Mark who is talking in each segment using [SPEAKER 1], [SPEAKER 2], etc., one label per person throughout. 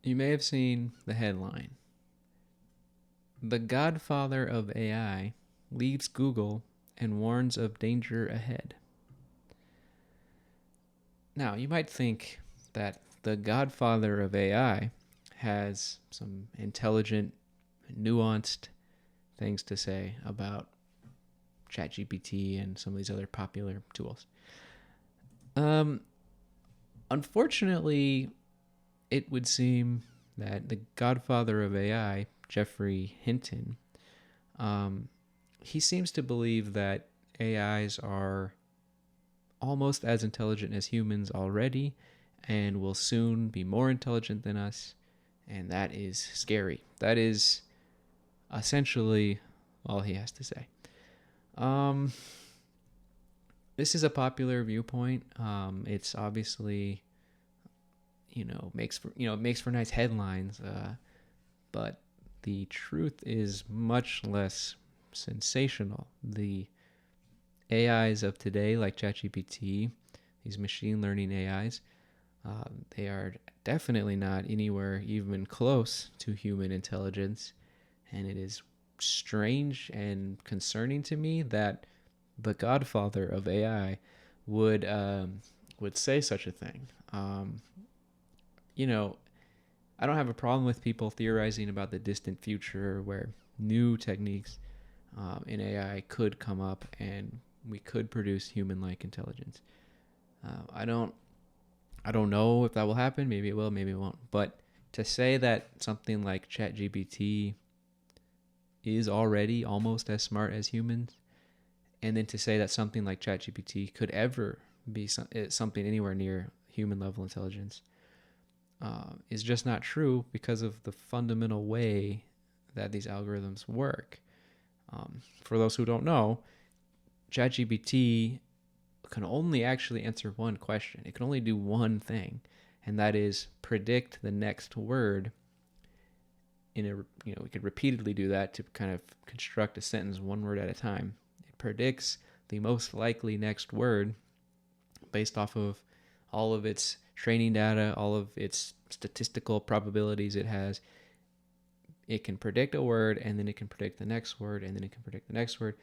[SPEAKER 1] You may have seen the headline: The Godfather of AI leaves Google and warns of danger ahead. Now, you might think that the Godfather of AI has some intelligent, nuanced things to say about ChatGPT and some of these other popular tools. Um, Unfortunately, it would seem that the Godfather of AI, Geoffrey Hinton, um, he seems to believe that AIs are almost as intelligent as humans already and will soon be more intelligent than us. And that is scary. That is essentially all he has to say. Um, this is a popular viewpoint. It's obviously, makes for nice headlines, but the truth is much less sensational. The AIs of today, like ChatGPT, these machine learning AIs, they are definitely not anywhere even close to human intelligence, and it is strange and concerning to me that the Godfather of AI would say such a thing. You know, I don't have a problem with people theorizing about the distant future where new techniques in AI could come up and we could produce human-like intelligence. I don't know if that will happen. Maybe it will, maybe it won't. But to say that something like ChatGPT is already almost as smart as humans, and then to say that something like ChatGPT could ever be something anywhere near human level intelligence is just not true because of the fundamental way that these algorithms work. For those who don't know, ChatGPT can only actually answer one question. It can only do one thing, and that is predict the next word. We could repeatedly do that to kind of construct a sentence one word at a time. It predicts the most likely next word based off of all of its training data, all of its statistical probabilities it has. It can predict a word, and then it can predict the next word, and then it can predict the next word,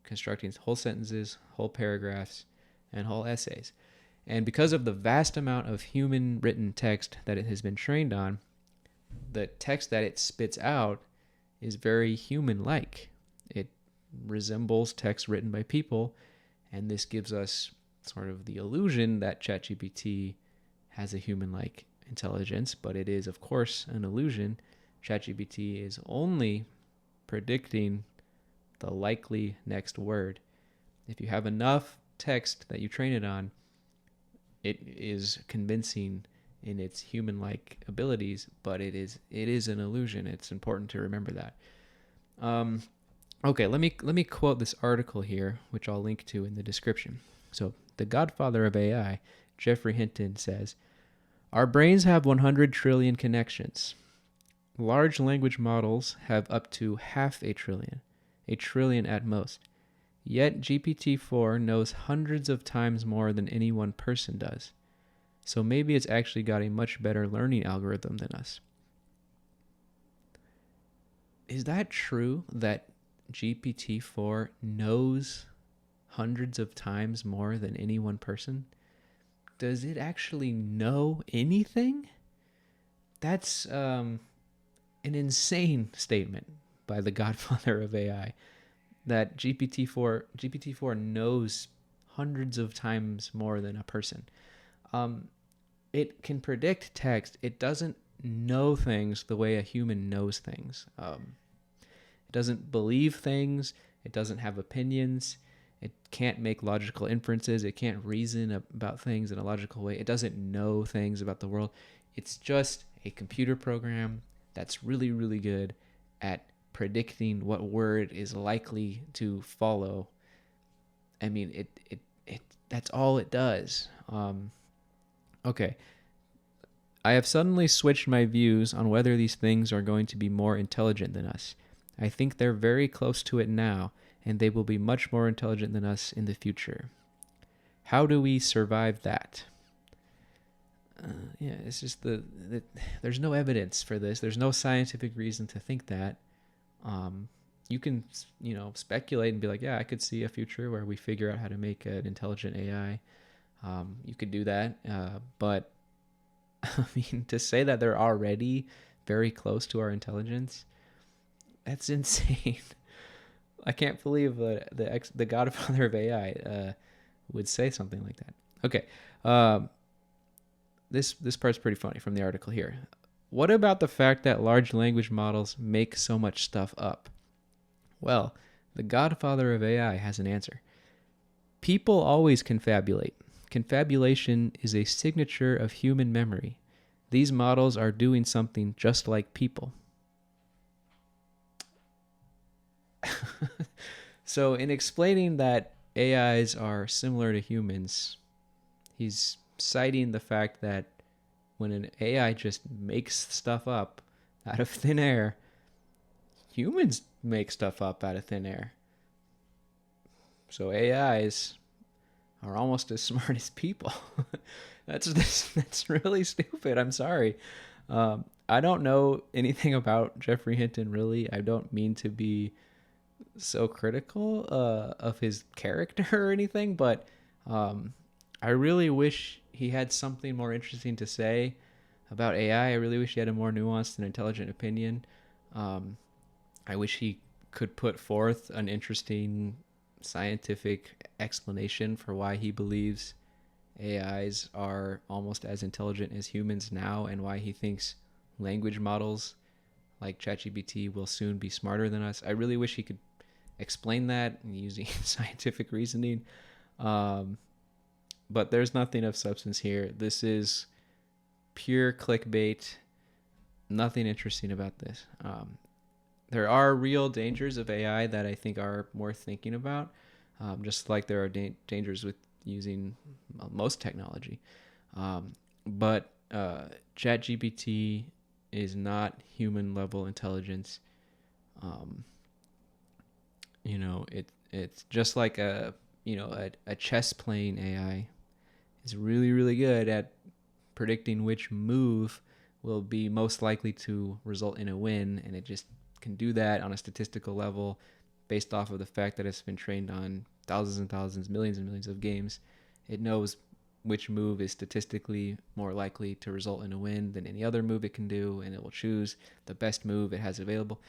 [SPEAKER 1] constructing whole sentences, whole paragraphs, and whole essays. And because of the vast amount of human written text that it has been trained on, the text that it spits out is very human-like. It resembles text written by people, and this gives us sort of the illusion that ChatGPT has a human-like intelligence, but it is, of course, an illusion. ChatGPT is only predicting the likely next word. If you have enough text that you train it on, it is convincing in its human-like abilities, but it is an illusion. It's important to remember that. Okay, let me quote this article here, which I'll link to in the description. So, the Godfather of AI, Geoffrey Hinton, says, "Our brains have 100 trillion connections. Large language models have up to half a trillion at most. Yet GPT-4 knows hundreds of times more than any one person does. So maybe it's actually got a much better learning algorithm than us." Is that true that GPT-4 knows hundreds of times more than any one person? Does it actually know anything? That's an insane statement by the Godfather of AI, that GPT-4 knows hundreds of times more than a person. It can predict text. It doesn't know things the way a human knows things. It doesn't believe things. It doesn't have opinions. It can't make logical inferences. It can't reason about things in a logical way. It doesn't know things about the world. It's just a computer program that's really, really good at predicting what word is likely to follow. I mean, it that's all it does. Okay. I have suddenly switched my views on whether these things are going to be more intelligent than us. I think they're very close to it now, and they will be much more intelligent than us in the future. How do we survive that? Yeah, it's just there's no evidence for this. There's no scientific reason to think that. Um, you can, speculate and be like, yeah, I could see a future where we figure out how to make an intelligent AI. You could do that, but I mean, to say that they're already very close to our intelligence, that's insane. I can't believe the Godfather of AI would say something like that. Okay, this part's pretty funny from the article here. What about the fact that large language models make so much stuff up? Well, the Godfather of AI has an answer. People always confabulate. Confabulation is a signature of human memory. These models are doing something just like people. So, in explaining that AIs are similar to humans, he's citing the fact that when an AI just makes stuff up out of thin air, humans make stuff up out of thin air. So AIs are almost as smart as people. That's really stupid. I'm sorry. I don't know anything about Jeffrey Hinton, really. I don't mean to be so critical of his character or anything, but I really wish he had something more interesting to say about AI. I really wish he had a more nuanced and intelligent opinion. I wish he could put forth an interesting scientific explanation for why he believes AIs are almost as intelligent as humans now, and why he thinks language models like ChatGPT will soon be smarter than us. I really wish he could explain that using scientific reasoning. But there's nothing of substance here. This is pure clickbait. Nothing interesting about this. There are real dangers of AI that I think are worth thinking about, just like there are dangers with using most technology. But ChatGPT is not human level intelligence. It's just like a chess playing AI is really, really good at predicting which move will be most likely to result in a win, and it just can do that on a statistical level based off of the fact that it's been trained on thousands and thousands, millions and millions of games. It knows which move is statistically more likely to result in a win than any other move it can do, and it will choose the best move it has available.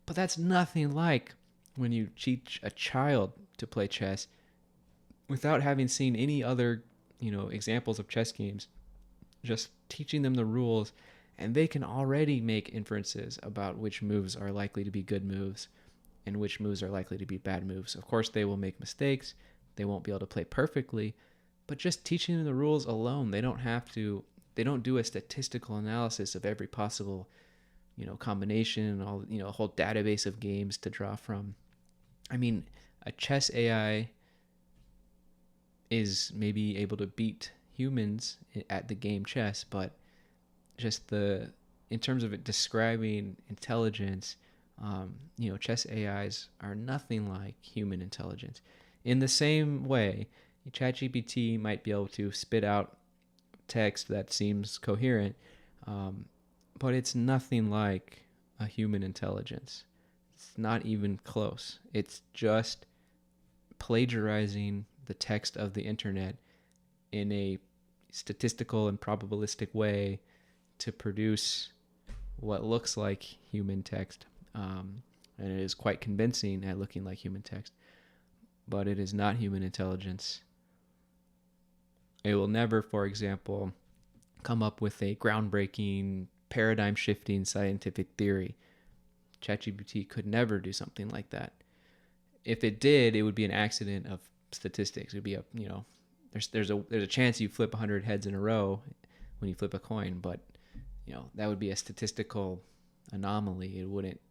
[SPEAKER 1] But that's nothing like when you teach a child to play chess without having seen any other, examples of chess games. Just teaching them the rules, and they can already make inferences about which moves are likely to be good moves and which moves are likely to be bad moves. Of course, they will make mistakes. They won't be able to play perfectly, but just teaching them the rules alone, they don't do a statistical analysis of every possible, combination, all, a whole database of games to draw from. I mean, a chess AI is maybe able to beat humans at the game chess, but just in terms of it describing intelligence, chess AIs are nothing like human intelligence. In the same way, ChatGPT might be able to spit out text that seems coherent, but it's nothing like a human intelligence. It's not even close. It's just plagiarizing the text of the internet in a statistical and probabilistic way to produce what looks like human text. And it is quite convincing at looking like human text, but it is not human intelligence. It will never, for example, come up with a groundbreaking, paradigm-shifting scientific theory. ChatGPT could never do something like that. If it did, it would be an accident of statistics. It would be there's a chance you flip 100 heads in a row when you flip a coin, but that would be a statistical anomaly.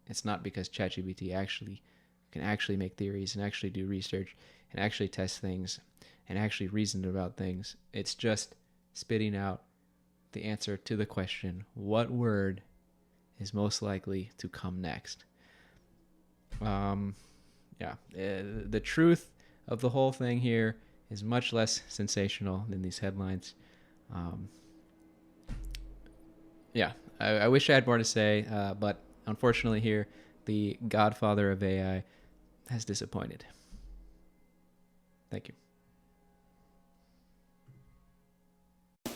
[SPEAKER 1] It's not because ChatGPT can actually make theories and actually do research and actually test things and actually reason about things. It's just spitting out the answer to the question, what word is most likely to come next? The truth of the whole thing here is much less sensational than these headlines. Yeah, I wish I had more to say, but unfortunately here, the Godfather of AI has disappointed. Thank you.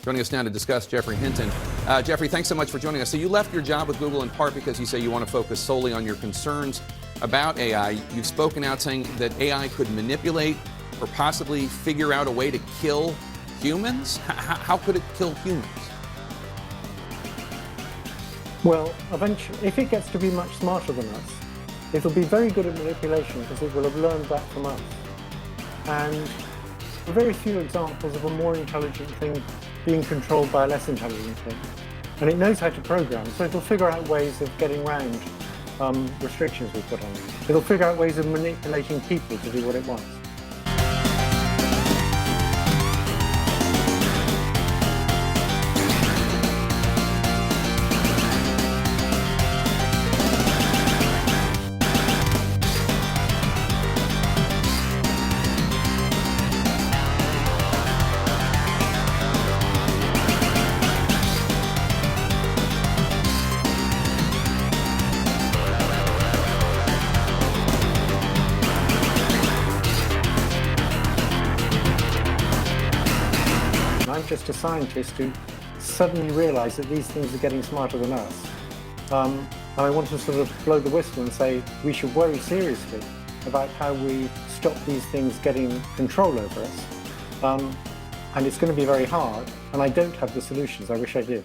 [SPEAKER 2] Joining us now to discuss, Jeffrey Hinton. Jeffrey, thanks so much for joining us. So you left your job with Google in part because you say you want to focus solely on your concerns about AI. You've spoken out saying that AI could manipulate or possibly figure out a way to kill humans. How could it kill humans?
[SPEAKER 3] Well, eventually, if it gets to be much smarter than us, it'll be very good at manipulation because it will have learned that from us. And there are very few examples of a more intelligent thing being controlled by a less intelligent thing. And it knows how to program, so it'll figure out ways of getting around restrictions we put on it. It'll figure out ways of manipulating people to do what it wants. I'm just a scientist who suddenly realised that these things are getting smarter than us. And I want to sort of blow the whistle and say we should worry seriously about how we stop these things getting control over us. And it's going to be very hard, and I don't have the solutions. I wish I did.